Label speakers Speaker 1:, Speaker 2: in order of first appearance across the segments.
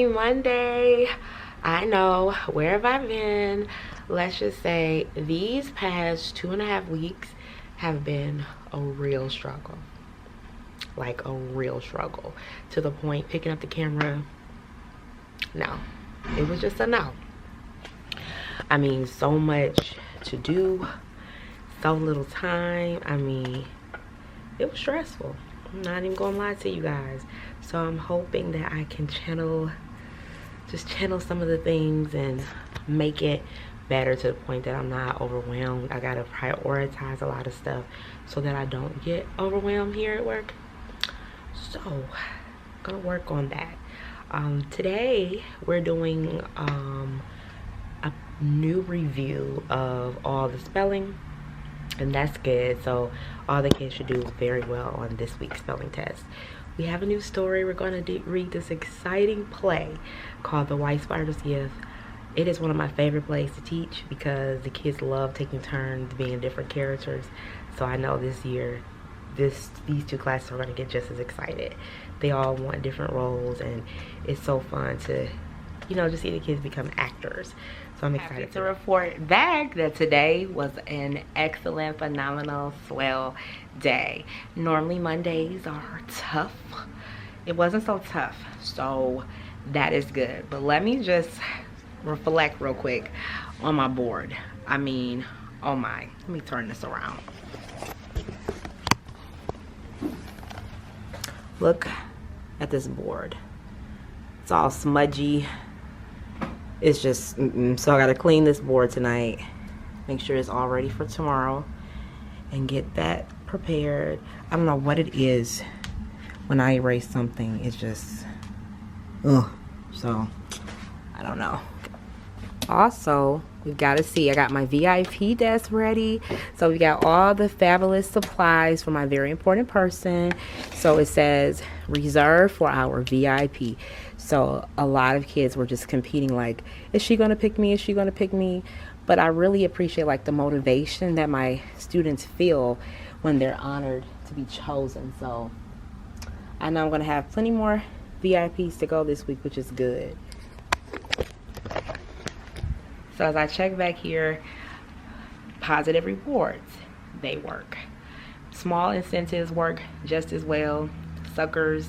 Speaker 1: Happy Monday. I know, where have I been? Let's just say these past 2.5 weeks have been a real struggle. Like a real struggle. To the point picking up the camera, no. It was just a no. I mean, so much to do, so little time. I mean, it was stressful. I'm not even gonna lie to you guys. So I'm hoping that I can channel some of the things and make it better to the point that I'm not overwhelmed. I gotta prioritize a lot of stuff so that I don't get overwhelmed here at work. So I'm gonna work on that. Today we're doing a new review of all the spelling, and that's good. So all the kids should do very well on this week's spelling test. We have a new story. We're going to read this exciting play called The White Spider's Gift. It is one of my favorite plays to teach because the kids love taking turns being different characters. So I know this year these two classes are going to get just as excited. They all want different roles, and it's so fun to, you know, just see the kids become actors. So I'm excited to report back that today was an excellent, phenomenal, swell day. Normally Mondays are tough. It wasn't so tough, so that is good. But let me just reflect real quick on my board. I mean, oh my, let me turn this around. Look at this board. It's all smudgy. It's just, so I gotta clean this board tonight, make sure it's all ready for tomorrow, and get that prepared. I don't know what it is when I erase something. It's just, ugh. So I don't know. Also, we gotta see, I got my VIP desk ready. So we got all the fabulous supplies for my very important person. So it says reserved for our VIP. So a lot of kids were just competing, like, is she gonna pick me? Is she gonna pick me? But I really appreciate like the motivation that my students feel when they're honored to be chosen. So I know I'm gonna have plenty more VIPs to go this week, which is good. So as I check back here, positive rewards, they work. Small incentives work just as well. Suckers,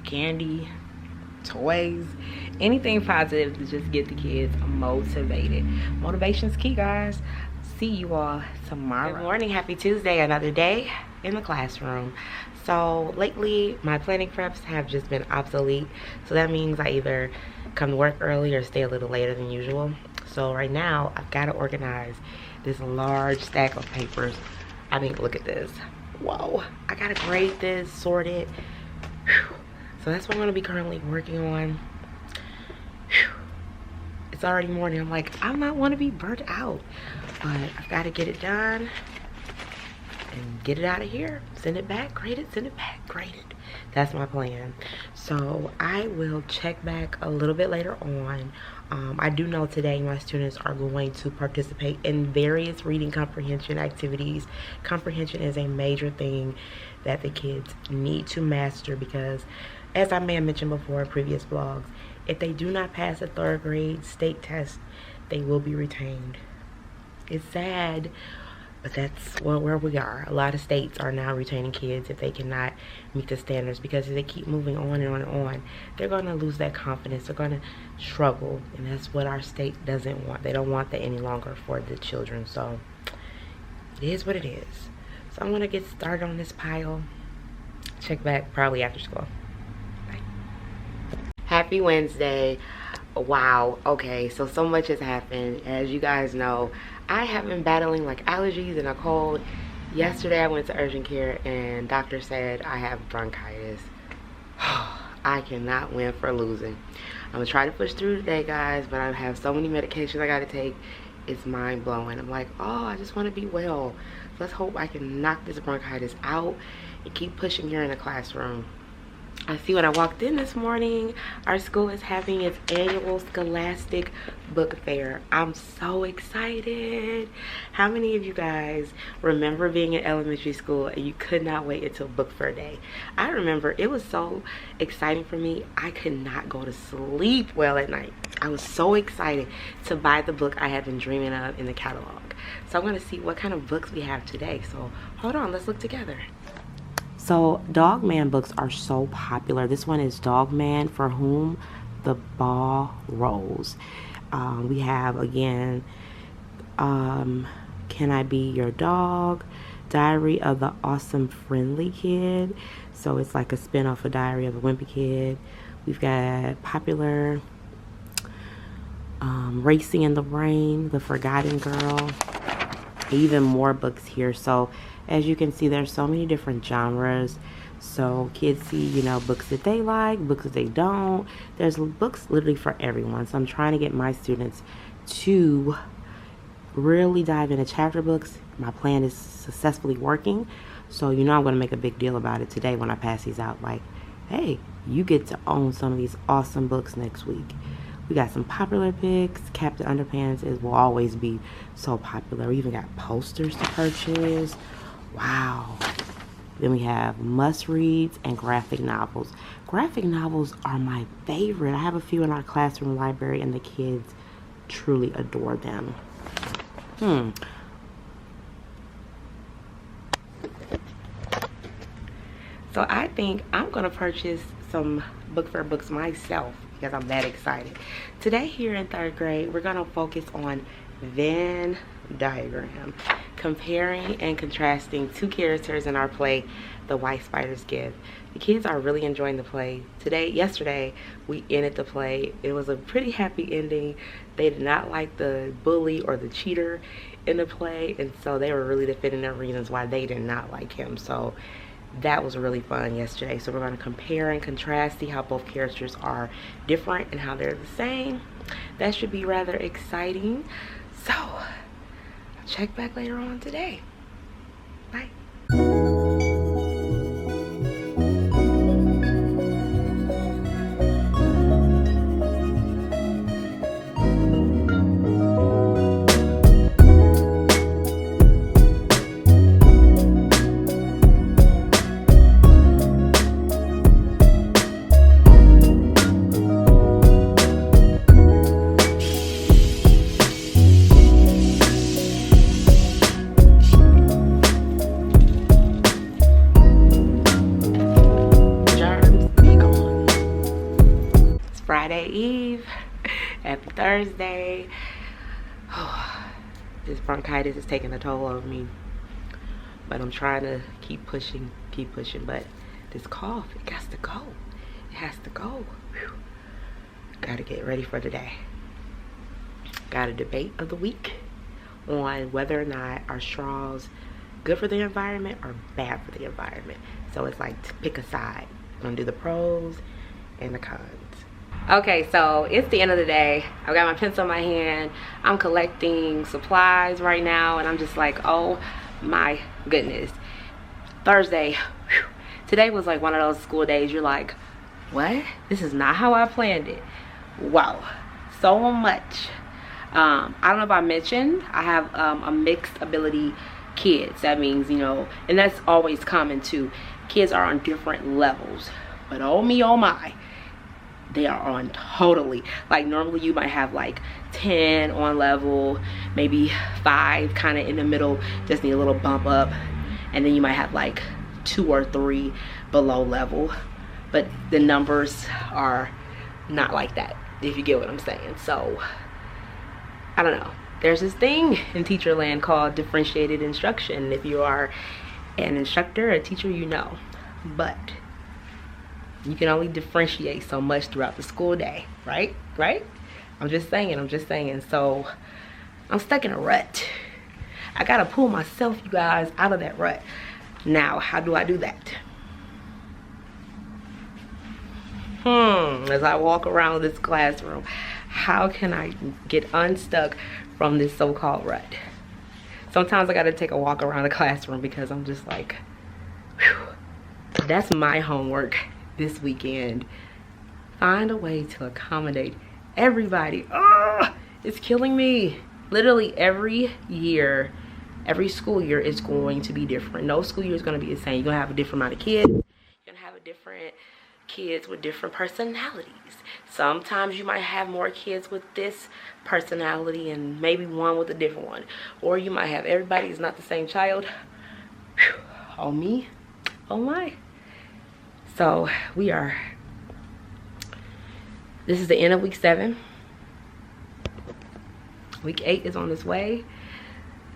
Speaker 1: candy, toys, anything positive to just get the kids motivated. Motivation's key, guys. See you all tomorrow. Good morning, happy Tuesday, another day in the classroom. So lately my planning preps have just been obsolete. So that means I either come to work early or stay a little later than usual. So right now I've got to organize this large stack of papers. I mean, look at this. Whoa, I gotta grade this, sort it. Whew. So that's what I'm gonna be currently working on. Whew. It's already morning. I'm like, I might want to be burnt out, but I've got to get it done and get it out of here. Send it back, grade it, send it back, grade it. That's my plan. So I will check back a little bit later on. I do know today my students are going to participate in various reading comprehension activities. Comprehension is a major thing that the kids need to master because, as I may have mentioned before in previous vlogs, if they do not pass a 3rd grade state test, they will be retained. It's sad, but that's where we are. A lot of states are now retaining kids if they cannot meet the standards, because if they keep moving on and on and on, they're going to lose that confidence. They're going to struggle, and that's what our state doesn't want. They don't want that any longer for the children. So it is what it is. So I'm going to get started on this pile. Check back probably after school. Bye. Happy Wednesday. Wow. Okay, so much has happened. As you guys know, I have been battling like allergies and a cold. Yesterday I went to urgent care and doctor said I have bronchitis. I cannot win for losing. I'm gonna try to push through today, guys, but I have so many medications I gotta take. It's mind blowing. I'm like, oh, I just want to be well. Let's hope I can knock this bronchitis out and keep pushing here in the classroom. I see when I walked in this morning, our school is having its annual Scholastic Book Fair. I'm so excited. How many of you guys remember being in elementary school and you could not wait until Book Fair Day? I remember it was so exciting for me. I could not go to sleep well at night. I was so excited to buy the book I had been dreaming of in the catalog. So I'm gonna see what kind of books we have today. So hold on, let's look together. So Dog Man books are so popular. This one is Dog Man, For Whom the Ball Rolls. We have, again, Can I Be Your Dog? Diary of the Awesome Friendly Kid. So it's like a spin-off of Diary of a Wimpy Kid. We've got popular Racing in the Rain, The Forgotten Girl. Even more books here. So as you can see, there's so many different genres. So kids see, you know, books that they like, books that they don't. There's books literally for everyone. So I'm trying to get my students to really dive into chapter books. My plan is successfully working. So you know I'm going to make a big deal about it today when I pass these out. Like, hey, you get to own some of these awesome books next week. We got some popular picks. Captain Underpants will always be so popular. We even got posters to purchase. Wow. Then we have must-reads and graphic novels. Graphic novels are my favorite. I have a few in our classroom library, and the kids truly adore them. So I think I'm going to purchase some Book Fair books myself because I'm that excited. Today here in 3rd grade, we're going to focus on Venn diagram, comparing and contrasting two characters in our play, The White Spider's Gift. The kids are really enjoying the play. Yesterday, we ended the play. It was a pretty happy ending. They did not like the bully or the cheater in the play, and so they were really defending their reasons why they did not like him. So that was really fun yesterday. So we're going to compare and contrast, see how both characters are different and how they're the same. That should be rather exciting. So I'll check back later on today. Bye. Friday Eve. Happy Thursday. Oh, this bronchitis is taking a toll of me, but I'm trying to keep pushing, but this cough, it has to go. It has to go. Whew. Gotta get ready for today. Got a debate of the week on whether or not are straws good for the environment or bad for the environment. So it's like to pick a side. I'm gonna do the pros and the cons. Okay, so it's the end of the day. I've got my pencil in my hand. I'm collecting supplies right now, and I'm just like, oh my goodness. Thursday, whew, today was like one of those school days you're like, what? This is not how I planned it. Wow, so much. I don't know if I mentioned, I have a mixed ability kids. That means, you know, and that's always common too. Kids are on different levels, but oh me, oh my. They are on totally, like normally you might have like 10 on level, maybe 5 kind of in the middle, just need a little bump up, and then you might have like 2 or 3 below level, but the numbers are not like that, if you get what I'm saying. So I don't know, there's this thing in teacher land called differentiated instruction. If you are an instructor, a teacher, you know, but you can only differentiate so much throughout the school day, right? I'm just saying. So I'm stuck in a rut. I gotta pull myself, you guys, out of that rut. Now, how do I do that? As I walk around this classroom, how can I get unstuck from this so-called rut? Sometimes I gotta take a walk around the classroom because I'm just like, whew. That's my homework this weekend. Find a way to accommodate everybody. Oh, it's killing me. Literally every year, every school year is going to be different. No school year is going to be the same. You're going to have a different amount of kids. You're going to have a different kids with different personalities. Sometimes you might have more kids with this personality and maybe one with a different one. Or you might have everybody is not the same child. Whew. Oh me, oh my. So this is the end of week 7. Week 8 is on its way.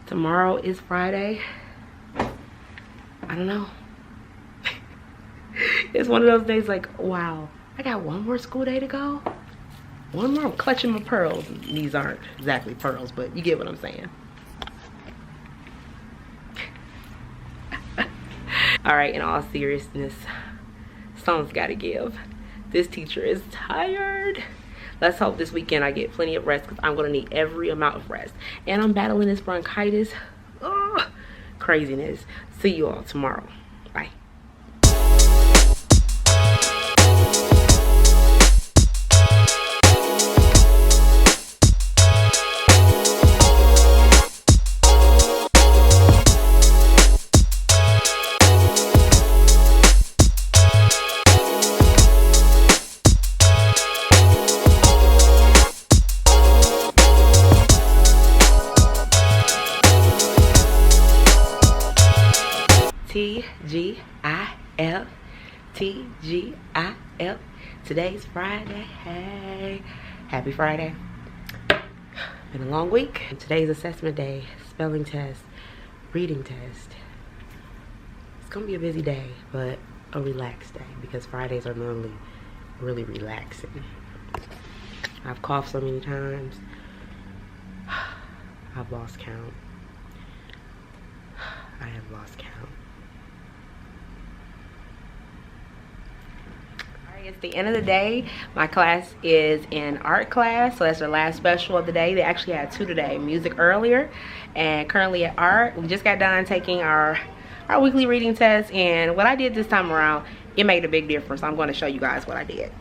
Speaker 1: Tomorrow is Friday. I don't know. It's one of those days like, wow, I got one more school day to go. One more. I'm clutching my pearls. These aren't exactly pearls, but you get what I'm saying. All right, in all seriousness, something's got to give. This teacher is tired. Let's hope this weekend I get plenty of rest because I'm going to need every amount of rest. And I'm battling this bronchitis. Oh, craziness. See you all tomorrow. Bye. TGIF, TGIF. Today's Friday. Hey, happy Friday. Been a long week. Today's assessment day, spelling test, reading test. It's gonna be a busy day, but a relaxed day because Fridays are normally really relaxing. I've coughed so many times. I've lost count. I have lost count. It's the end of the day. My class is in art class, so that's our last special of the day. They actually had 2 today, music earlier and currently at art. We just got done taking our weekly reading test, and what I did this time around, it made a big difference. I'm going to show you guys what I did.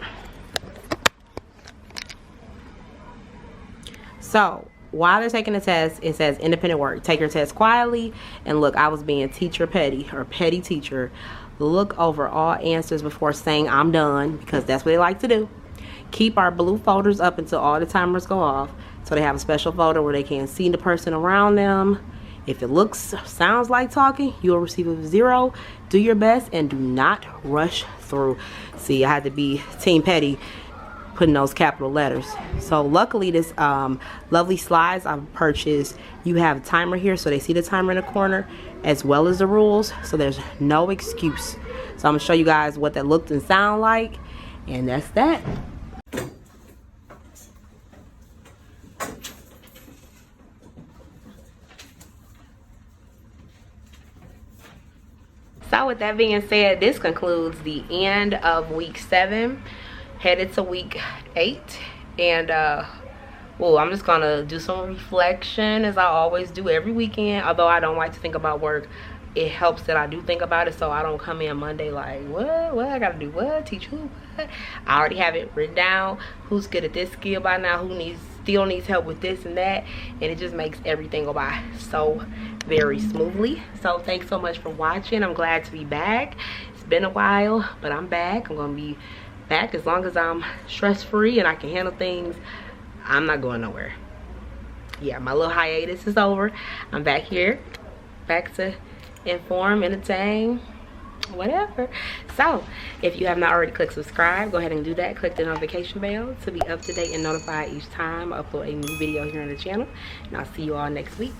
Speaker 1: So while they're taking the test, it says independent work. Take your test quietly, and look, I was being teacher petty or petty teacher. Look over all answers before saying I'm done, because that's what they like to do. Keep our blue folders up until all the timers go off, so they have a special folder where they can see the person around them. If it sounds like talking, you'll receive a 0. Do your best and do not rush through. See, I had to be team petty putting those capital letters. So luckily this lovely slides I've purchased, you have a timer here so they see the timer in the corner as well as the rules, so there's no excuse. So I'm gonna show you guys what that looked and sound like, and that's that. So with that being said, this concludes the end of week 7, headed to week 8, and well, I'm just gonna do some reflection as I always do every weekend. Although I don't like to think about work, it helps that I do think about it, so I don't come in Monday like, what I gotta do, what, teach who, what. I already have it written down, who's good at this skill by now, who still needs help with this and that, and it just makes everything go by so very smoothly. So thanks so much for watching. I'm glad to be back. It's been a while, but I'm back. I'm gonna be back as long as I'm stress-free and I can handle things. I'm not going nowhere. Yeah, my little hiatus is over. I'm back here, back to inform, entertain, whatever. So if you have not already clicked subscribe, go ahead and do that. Click the notification bell to be up to date and notified each time I upload a new video here on the channel, and I'll see you all next week.